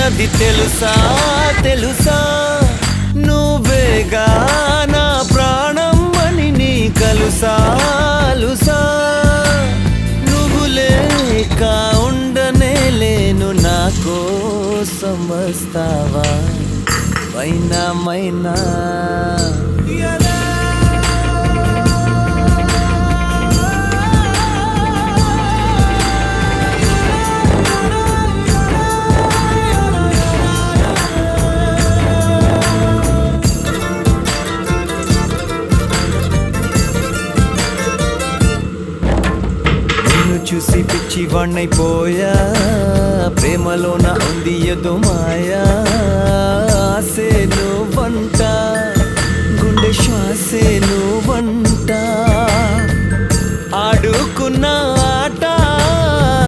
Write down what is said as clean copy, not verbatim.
ఉన్నది తెలుసా తెలుసా నువ్వేగా నా ప్రాణం అని నీ కలుసా అలుసా నువ్వు లేక ఉండనే లేను నా కోసం వస్తావా మైనా మైనా చూసి పిచ్చి వాణ్ణైపోయా ప్రేమలోన ఉంది ఏదో మాయా ఆసే నువ్వంట గుండె శ్వాసే నువ్వంట ఆడుకు